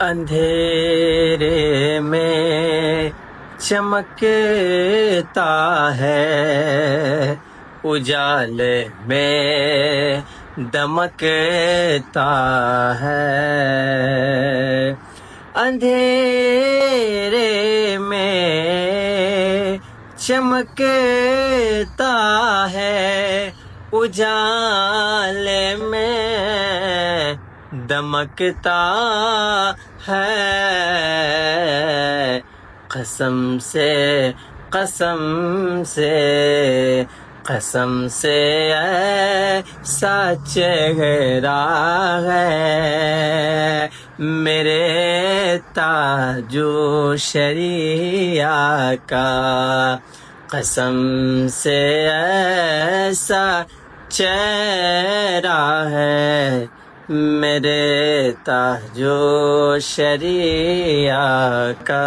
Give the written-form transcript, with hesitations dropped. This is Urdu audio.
اندھیرے میں چمکتا ہے، اجالے میں دمکتا ہے۔ اندھیرے میں چمکتا ہے، اجالے میں دمکتا ہے۔ قسم سے ایسا چہرہ ہے میرے تاج و شریعہ کا، قسم سے ایسا چہرہ ہے میرے تاج و شریعہ کا۔